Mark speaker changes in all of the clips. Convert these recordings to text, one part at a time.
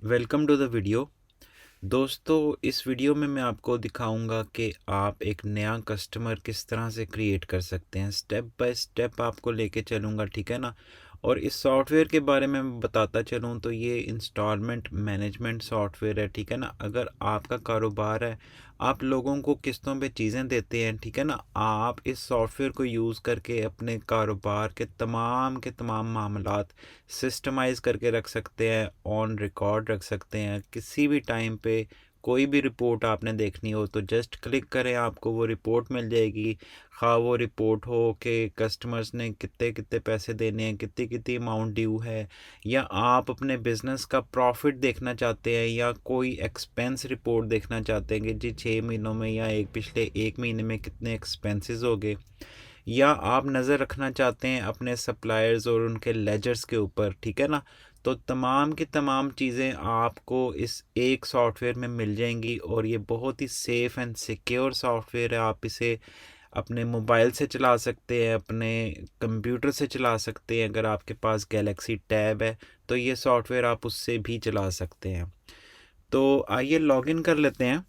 Speaker 1: Welcome to the video. दोस्तों, इस video में मैं आपको दिखाऊंगा कि आप एक नया कस्टमर किस तरह से क्रिएट कर सकते हैं। स्टेप बाय स्टेप आपको लेके चलूंगा, ठीक है ना। और इस सॉफ्टवेयर के बारे में मैं बताता चलूँ तो ये इंस्टॉलमेंट मैनेजमेंट सॉफ्टवेयर है, ठीक है ना। अगर आपका कारोबार है, आप लोगों को किस्तों पे चीज़ें देते हैं, ठीक है ना, आप इस सॉफ्टवेयर को यूज़ करके अपने कारोबार के तमाम मामलात सिस्टमाइज करके रख सकते हैं, ऑन रिकॉर्ड रख सकते हैं। किसी भी टाइम पे कोई भी रिपोर्ट आपने देखनी हो तो जस्ट क्लिक करें, आपको वो रिपोर्ट मिल जाएगी। खा वो रिपोर्ट हो कि कस्टमर्स ने कितने कितने पैसे देने हैं, कितनी कितनी अमाउंट ड्यू है, या आप अपने बिज़नेस का प्रॉफिट देखना चाहते हैं, या कोई एक्सपेंस रिपोर्ट देखना चाहते हैं कि जी 6 महीनों में या पिछले 1 महीने में कितने एक्सपेंसेस हो गए, या आप नज़र रखना चाहते हैं अपने सप्लायर्स और उनके लेजर्स के ऊपर, ठीक है ना। तो तमाम की तमाम चीज़ें आपको इस एक सॉफ्टवेयर में मिल जाएंगी, और ये बहुत ही सेफ़ एंड सिक्योर सॉफ्टवेयर है। आप इसे अपने मोबाइल से चला सकते हैं, अपने कंप्यूटर से चला सकते हैं। अगर आपके पास गैलेक्सी टैब है तो ये सॉफ्टवेयर आप उससे भी चला सकते हैं। तो आइए लॉगिन कर लेते हैं।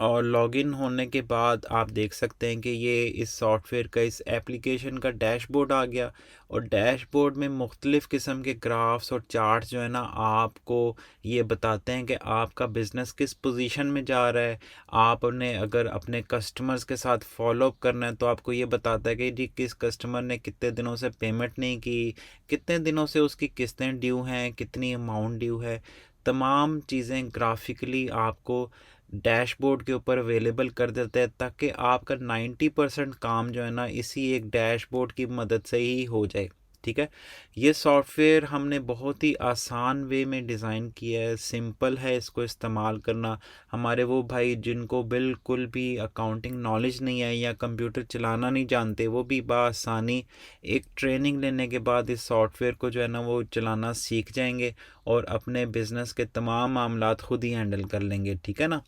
Speaker 1: और लॉगिन होने के बाद आप देख सकते हैं कि ये इस सॉफ्टवेयर का, इस एप्लीकेशन का डैशबोर्ड आ गया। और डैशबोर्ड में मुख्तलिफ़ किस्म के ग्राफ्स और चार्ट्स जो है ना, आपको ये बताते हैं कि आपका बिज़नेस किस पोजीशन में जा रहा है। आपने अगर अपने कस्टमर्स के साथ फॉलोअप करना है तो आपको ये बताता है कि जी किस कस्टमर ने कितने दिनों से पेमेंट नहीं की, कितने दिनों से उसकी किस्तें ड्यू हैं, कितनी अमाउंट ड्यू है। तमाम चीज़ें ग्राफिकली आपको डैशबोर्ड के ऊपर अवेलेबल कर देते हैं, ताकि आपका 90% काम जो है ना इसी एक डैशबोर्ड की मदद से ही हो जाए, ठीक है। ये सॉफ्टवेयर हमने बहुत ही आसान वे में डिज़ाइन किया है, सिंपल है इसको इस्तेमाल करना। हमारे वो भाई जिनको बिल्कुल भी अकाउंटिंग नॉलेज नहीं है या कंप्यूटर चलाना नहीं जानते, वो भी बआसानी एक ट्रेनिंग लेने के बाद इस सॉफ्टवेयर को जो है ना वो चलाना सीख जाएंगे, और अपने बिज़नेस के तमाम मामलात खुद ही हैंडल कर लेंगे, ठीक है ना।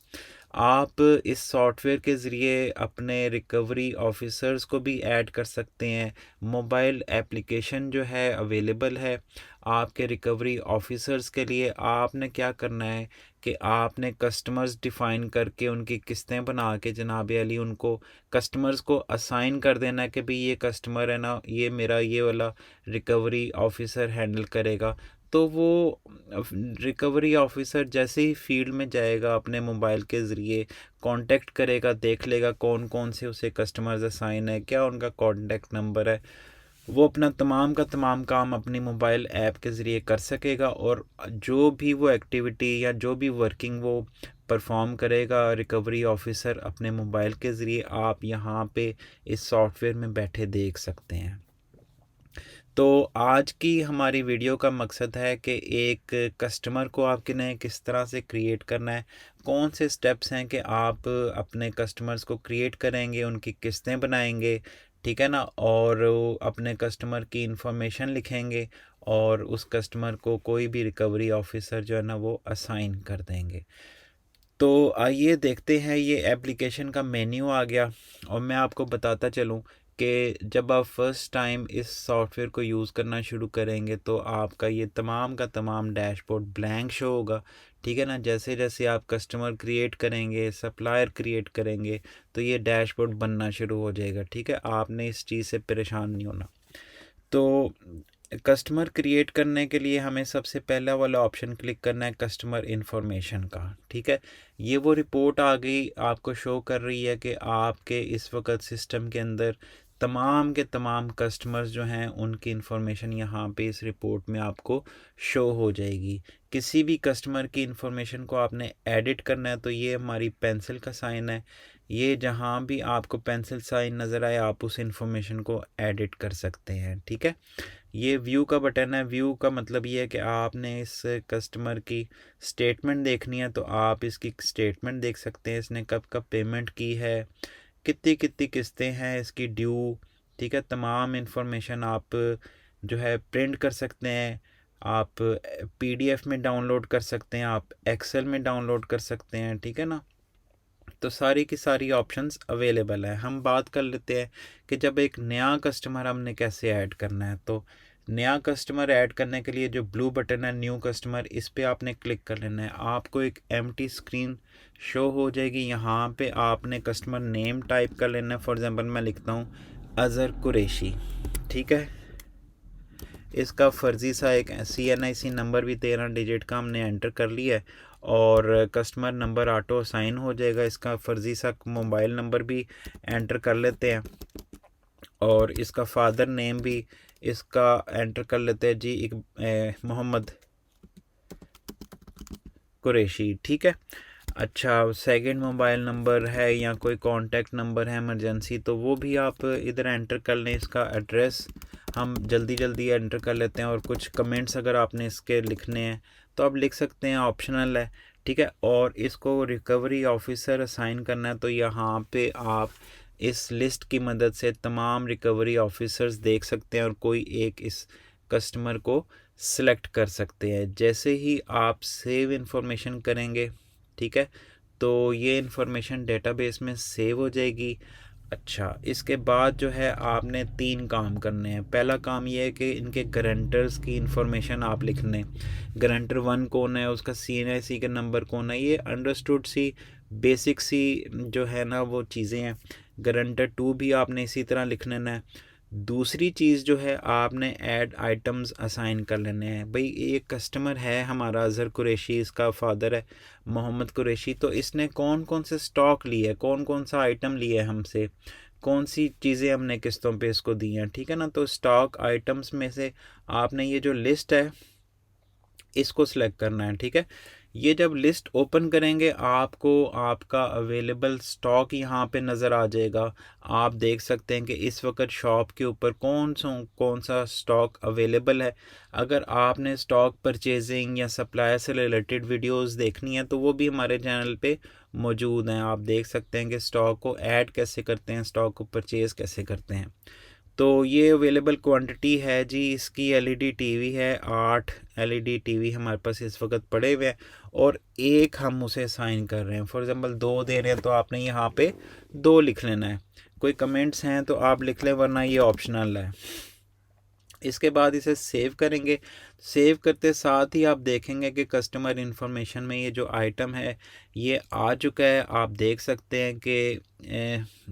Speaker 1: आप इस सॉफ्टवेयर के ज़रिए अपने रिकवरी ऑफिसर्स को भी ऐड कर सकते हैं। मोबाइल एप्लीकेशन जो है अवेलेबल है आपके रिकवरी ऑफिसर्स के लिए। आपने क्या करना है कि आपने कस्टमर्स डिफ़ाइन करके उनकी किस्तें बना के जनाब अली उनको कस्टमर्स को असाइन कर देना है कि भाई ये कस्टमर है ना, ये मेरा ये वाला रिकवरी ऑफिसर हैंडल करेगा। तो वो रिकवरी ऑफिसर जैसे ही फील्ड में जाएगा, अपने मोबाइल के ज़रिए कांटेक्ट करेगा, देख लेगा कौन कौन से उसे कस्टमर्स असाइन है, क्या उनका कांटेक्ट नंबर है। वो अपना तमाम का तमाम काम अपनी मोबाइल ऐप के ज़रिए कर सकेगा, और जो भी वो एक्टिविटी या जो भी वर्किंग वो परफॉर्म करेगा रिकवरी ऑफिसर अपने मोबाइल के ज़रिए, आप यहाँ पे इस सॉफ्टवेयर में बैठे देख सकते हैं। तो आज की हमारी वीडियो का मकसद है कि एक कस्टमर को आपने किस तरह से क्रिएट करना है, कौन से स्टेप्स हैं कि आप अपने कस्टमर्स को क्रिएट करेंगे, उनकी किस्तें बनाएंगे, ठीक है ना, और अपने कस्टमर की इंफॉर्मेशन लिखेंगे, और उस कस्टमर को कोई भी रिकवरी ऑफिसर जो है ना वो असाइन कर देंगे। तो आइए देखते हैं, ये एप्लीकेशन का मेन्यू आ गया। और मैं आपको बताता चलूँ कि जब आप फर्स्ट टाइम इस सॉफ्टवेयर को यूज़ करना शुरू करेंगे तो आपका ये तमाम का तमाम डैशबोर्ड ब्लैंक शो होगा, ठीक है ना। जैसे जैसे आप कस्टमर क्रिएट करेंगे, सप्लायर क्रिएट करेंगे, तो ये डैशबोर्ड बनना शुरू हो जाएगा, ठीक है। आपने इस चीज़ से परेशान नहीं होना। तो कस्टमर क्रिएट करने के लिए हमें सबसे पहला वाला ऑप्शन क्लिक करना है, कस्टमर इन्फॉर्मेशन का, ठीक है। ये वो रिपोर्ट आ गई, आपको शो कर रही है कि आपके इस वक्त सिस्टम के अंदर तमाम के तमाम कस्टमर्स जो हैं उनकी इन्फॉर्मेशन यहाँ पे इस रिपोर्ट में आपको शो हो जाएगी। किसी भी कस्टमर की इन्फॉर्मेशन को आपने एडिट करना है तो ये हमारी पेंसिल का साइन है, ये जहाँ भी आपको पेंसिल साइन नज़र आए आप उस इन्फॉर्मेशन को एडिट कर सकते हैं, ठीक है। ये व्यू का बटन है। व्यू का मतलब ये है कि आपने इस कस्टमर की स्टेटमेंट देखनी है तो आप इसकी स्टेटमेंट देख सकते हैं, इसने कब कब पेमेंट की है, कितनी कितनी किस्तें हैं इसकी ड्यू, ठीक है। तमाम इन्फॉर्मेशन आप जो है प्रिंट कर सकते हैं, आप पीडीएफ में डाउनलोड कर सकते हैं, आप एक्सेल में डाउनलोड कर सकते हैं, ठीक है ना। तो सारी की सारी ऑप्शंस अवेलेबल है। हम बात कर लेते हैं कि जब एक नया कस्टमर हमने कैसे ऐड करना है। तो नया कस्टमर ऐड करने के लिए जो ब्लू बटन है न्यू कस्टमर, इस पर आपने क्लिक कर लेना है। आपको एक एम्प्टी स्क्रीन शो हो जाएगी। यहाँ पे आपने कस्टमर नेम टाइप कर लेना है। फॉर एग्जांपल मैं लिखता हूँ अज़हर कुरैशी, ठीक है। इसका फ़र्ज़ी सा एक CNIC नंबर भी 13 डिजिट का हमने एंटर कर लिया है और कस्टमर नंबर ऑटो असाइन हो जाएगा। इसका फ़र्ज़ी सा मोबाइल नंबर भी एंटर कर लेते हैं और इसका फादर नेम भी इसका एंटर कर लेते हैं जी, एक मोहम्मद कुरैशी, ठीक है। अच्छा, सेकंड मोबाइल नंबर है या कोई कांटेक्ट नंबर है इमरजेंसी, तो वो भी आप इधर एंटर कर लें। इसका एड्रेस हम जल्दी एंटर कर लेते हैं और कुछ कमेंट्स अगर आपने इसके लिखने हैं तो आप लिख सकते हैं, ऑप्शनल है, ठीक है। और इसको रिकवरी ऑफिसर असाइन करना है, तो यहाँ पे आप इस लिस्ट की मदद से तमाम रिकवरी ऑफिसर्स देख सकते हैं और कोई एक इस कस्टमर को सिलेक्ट कर सकते हैं। जैसे ही आप सेव इन्फॉर्मेशन करेंगे, ठीक है, तो ये इन्फॉर्मेशन डेटाबेस में सेव हो जाएगी। अच्छा, इसके बाद जो है आपने 3 काम करने हैं। पहला काम ये है कि इनके गारंटर्स की इन्फॉर्मेशन आप लिख लें। गारंटर 1 कौन है, उसका CNIC का नंबर कौन है, ये अंडरस्टूड सी बेसिक सी जो है ना वो चीज़ें हैं। गारंटर 2 भी आपने इसी तरह लिख लेना है। दूसरी चीज़ जो है आपने ऐड आइटम्स असाइन कर लेने हैं। भाई एक कस्टमर है हमारा अज़हर कुरैशी, इसका फादर है मोहम्मद कुरैशी, तो इसने कौन कौन से स्टॉक लिए, कौन कौन सा आइटम लिए हमसे, कौन सी चीज़ें हमने किस्तों पे इसको दी हैं, ठीक है ना। तो स्टॉक आइटम्स में से आपने ये जो लिस्ट है इसको सिलेक्ट करना है, ठीक है। ये जब लिस्ट ओपन करेंगे आपको आपका अवेलेबल स्टॉक यहाँ पे नज़र आ जाएगा। आप देख सकते हैं कि इस वक्त शॉप के ऊपर कौन सा स्टॉक अवेलेबल है। अगर आपने स्टॉक परचेजिंग या सप्लायर से रिलेटेड वीडियोस देखनी है तो वो भी हमारे चैनल पे मौजूद हैं। आप देख सकते हैं कि स्टॉक को ऐड कैसे करते हैं, स्टॉक को परचेज़ कैसे करते हैं। तो ये अवेलेबल क्वांटिटी है जी। इसकी LED टीवी है, 8 LED टीवी हमारे पास इस वक्त पड़े हुए हैं और एक हम उसे साइन कर रहे हैं। फॉर एग्ज़ाम्पल 2 दे रहे हैं तो आपने यहाँ पे 2 लिख लेना है। कोई कमेंट्स हैं तो आप लिख लें, वरना ये ऑप्शनल है। इसके बाद इसे सेव करेंगे। सेव करते साथ ही आप देखेंगे कि कस्टमर इन्फॉर्मेशन में ये जो आइटम है ये आ चुका है। आप देख सकते हैं कि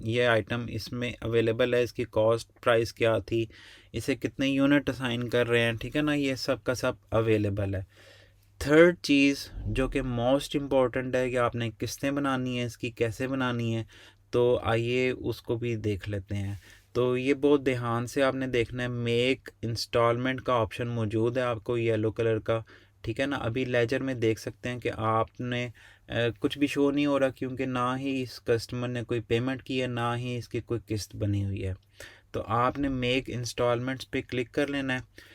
Speaker 1: ये आइटम इसमें अवेलेबल है। इसकी कॉस्ट प्राइस क्या थी, इसे कितने यूनिट असाइन कर रहे हैं, ठीक है ना, ये सब का सब अवेलेबल है। थर्ड चीज़ जो कि मोस्ट इम्पॉर्टेंट है कि आपने किस्तें बनानी है, इसकी कैसे बनानी है, तो आइए उसको भी देख लेते हैं। तो ये बहुत ध्यान से आपने देखना है। मेक इंस्टॉलमेंट का ऑप्शन मौजूद है आपको येलो कलर का, ठीक है ना। अभी लेजर में देख सकते हैं कि आपने कुछ भी शो नहीं हो रहा, क्योंकि ना ही इस कस्टमर ने कोई पेमेंट की है, ना ही इसकी कोई किस्त बनी हुई है। तो आपने मेक इंस्टॉलमेंट्स पे क्लिक कर लेना है।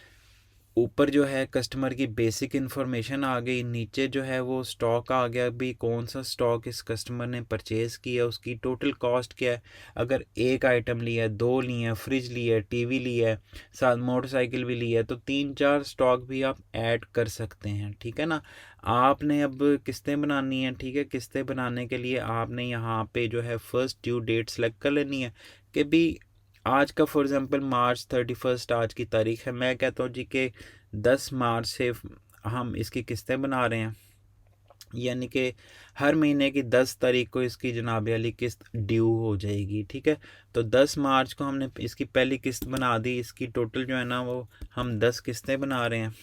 Speaker 1: ऊपर जो है कस्टमर की बेसिक इन्फॉर्मेशन आ गई, नीचे जो है वो स्टॉक आ गया, भी कौन सा स्टॉक इस कस्टमर ने परचेज़ किया, उसकी टोटल कॉस्ट क्या है। अगर एक आइटम लिया है, 2 लिए हैं, फ्रिज लिया है, टीवी लिया है, साथ मोटरसाइकिल भी लिया है, तो 3-4 स्टॉक भी आप ऐड कर सकते हैं, ठीक है ना। आपने अब किस्तें बनानी है, ठीक है। किस्तें बनाने के लिए आपने यहाँ पे जो है फर्स्ट ड्यू डेट सेलेक्ट कर लेनी है कि भी आज का फॉर एग्ज़ाम्पल March 31 आज की तारीख है। मैं कहता हूँ जी कि 10 मार्च से हम इसकी किस्तें बना रहे हैं, यानी कि हर महीने की 10 तारीख को इसकी जनाब वाली किस्त ड्यू हो जाएगी, ठीक है। तो 10 मार्च को हमने इसकी पहली किस्त बना दी। इसकी टोटल जो है ना वो हम 10 किस्तें बना रहे हैं।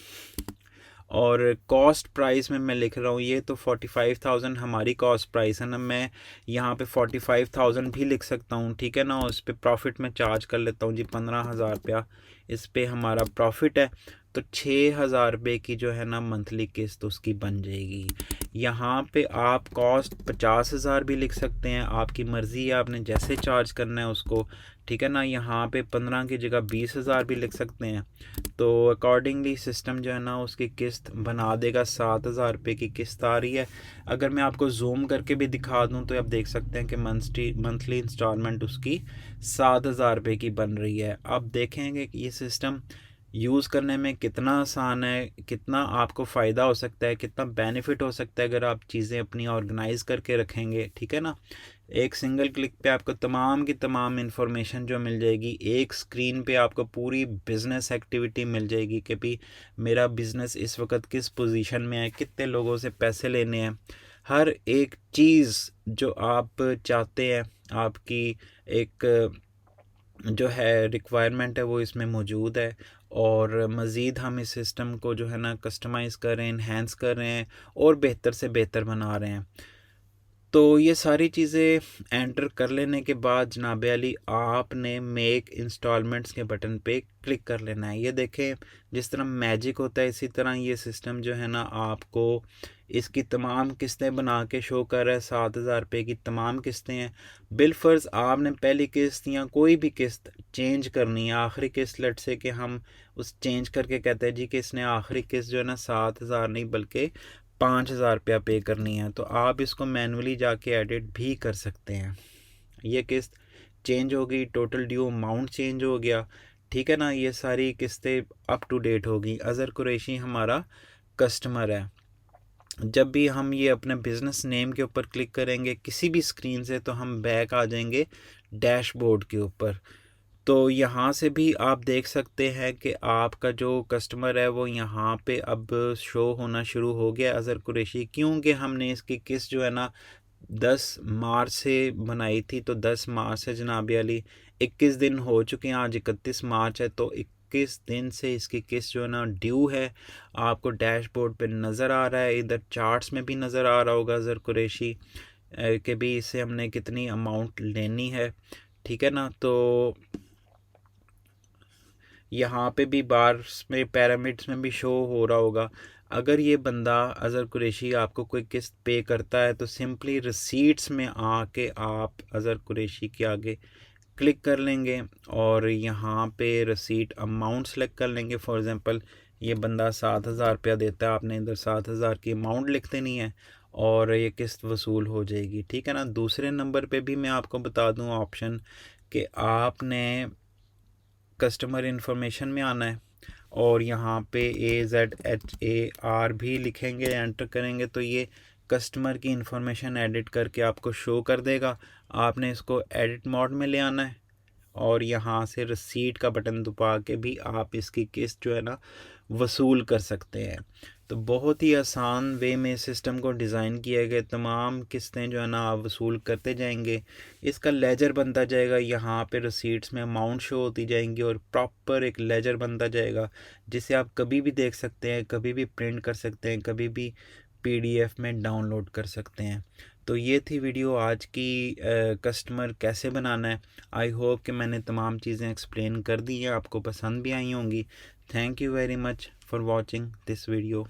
Speaker 1: और कॉस्ट प्राइस में मैं लिख रहा हूँ, ये तो 45,000 हमारी कॉस्ट प्राइस है ना, मैं यहाँ पे 45,000 भी लिख सकता हूँ, ठीक है ना। उस पर प्रॉफिट में चार्ज कर लेता हूँ जी 15,000 रुपया, इस पे हमारा प्रॉफिट है। तो 6,000 रुपये की जो है ना मंथली किस्त उसकी बन जाएगी। यहाँ पे आप कॉस्ट 50,000 भी लिख सकते हैं, आपकी मर्ज़ी है, आपने जैसे चार्ज करना है उसको, ठीक है ना। यहाँ पे 15 की जगह 20,000 भी लिख सकते हैं। तो अकॉर्डिंगली सिस्टम जो है ना उसकी किस्त बना देगा। 7,000 रुपये की किस्त आ रही है। अगर मैं आपको जूम करके भी दिखा दूं तो आप देख सकते हैं कि मंथली इंस्टॉलमेंट उसकी 7,000 रुपये की बन रही है। अब देखेंगे कि ये सिस्टम यूज़ करने में कितना आसान है, कितना आपको फ़ायदा हो सकता है, कितना बेनिफिट हो सकता है अगर आप चीज़ें अपनी ऑर्गेनाइज़ करके रखेंगे, ठीक है ना। एक सिंगल क्लिक पे आपको तमाम की तमाम इन्फॉर्मेशन जो मिल जाएगी, एक स्क्रीन पे आपको पूरी बिज़नेस एक्टिविटी मिल जाएगी कि भाई मेरा बिज़नेस इस वक्त किस पोजीशन में है, कितने लोगों से पैसे लेने हैं, हर एक चीज़ जो आप चाहते हैं, आपकी एक जो है रिक्वायरमेंट है वो इसमें मौजूद है। और मज़ीद हम इस सिस्टम को जो है ना कस्टमाइज़ कर रहे हैं, इन्हेंस कर रहे हैं और बेहतर से बेहतर बना रहे हैं। तो ये सारी चीज़ें एंटर कर लेने के बाद जनाब अली आपने मेक इंस्टॉलमेंट्स के बटन पे क्लिक कर लेना है। ये देखें जिस तरह मैजिक होता है इसी तरह ये सिस्टम जो है ना आपको इसकी तमाम किस्तें बना के शो कर रहा है। 7,000 रुपये की तमाम किस्तें हैं। बिलफर्ज आपने पहली किस्त या कोई भी किस्त चेंज करनी है, आखिरी किस्त लट से कि हम उस चेंज करके कहते हैं जी कि इसने आखिरी किस्त जो है ना 7,000 नहीं बल्कि 5,000 रुपया पे करनी है, तो आप इसको मैनुअली जाके एडिट भी कर सकते हैं। ये किस्त चेंज हो गई, टोटल ड्यू अमाउंट चेंज हो गया, ठीक है ना। ये सारी किस्तें अप टू डेट हो गई। अज़हर कुरैशी हमारा कस्टमर है। जब भी हम ये अपने बिज़नेस नेम के ऊपर क्लिक करेंगे किसी भी स्क्रीन से तो हम बैक आ जाएंगे डैशबोर्ड के ऊपर। तो यहाँ से भी आप देख सकते हैं कि आपका जो कस्टमर है वो यहाँ पे अब शो होना शुरू हो गया अज़हर कुरैशी, क्योंकि हमने इसकी किस्त जो है ना 10 मार्च से बनाई थी। तो 10 मार्च से जनाब अली 21 दिन हो चुके हैं, आज 31 मार्च है, तो 21 दिन से इसकी किस्त जो है ना ड्यू है। आपको डैशबोर्ड पे नज़र आ रहा है, इधर चार्ट्स में भी नज़र आ रहा होगा अज़हर कुरैशी कि भी इससे हमने कितनी अमाउंट लेनी है, ठीक है ना। तो यहाँ पे भी बार्स में पैरामिड्स में भी शो हो रहा होगा। अगर ये बंदा अज़हर कुरैशी आपको कोई किस्त पे करता है तो सिंपली रिसीट्स में आके आप अज़हर कुरैशी के आगे क्लिक कर लेंगे और यहाँ पे रिसीट अमाउंट सेलेक्ट कर लेंगे। फॉर एग्ज़ाम्पल ये बंदा 7,000 रुपया देता है, आपने इधर 7,000 की अमाउंट लिख देनी है और ये किस्त वसूल हो जाएगी, ठीक है ना। दूसरे नंबर पे भी मैं आपको बता दूँ ऑप्शन कि आपने कस्टमर इन्फॉर्मेशन में आना है और यहाँ पे AZHAR भी लिखेंगे, एंटर करेंगे तो ये कस्टमर की इन्फॉर्मेशन एडिट करके आपको शो कर देगा। आपने इसको एडिट मोड में ले आना है और यहाँ से रिसीट का बटन दबा के भी आप इसकी किस्त जो है ना वसूल कर सकते हैं। तो बहुत ही आसान वे में सिस्टम को डिज़ाइन किया गया। तमाम किस्तें जो है ना आप वसूल करते जाएंगे, इसका लेजर बनता जाएगा। यहाँ पे रिसीट्स में अमाउंट शो होती जाएंगी और प्रॉपर एक लेजर बनता जाएगा जिसे आप कभी भी देख सकते हैं, कभी भी प्रिंट कर सकते हैं, कभी भी PDF में डाउनलोड कर सकते हैं। तो ये थी वीडियो आज की कस्टमर कैसे बनाना है। आई होप कि मैंने तमाम चीज़ें एक्सप्लेन कर दी हैं, आपको पसंद भी आई होंगी। Thank you very much for watching this video.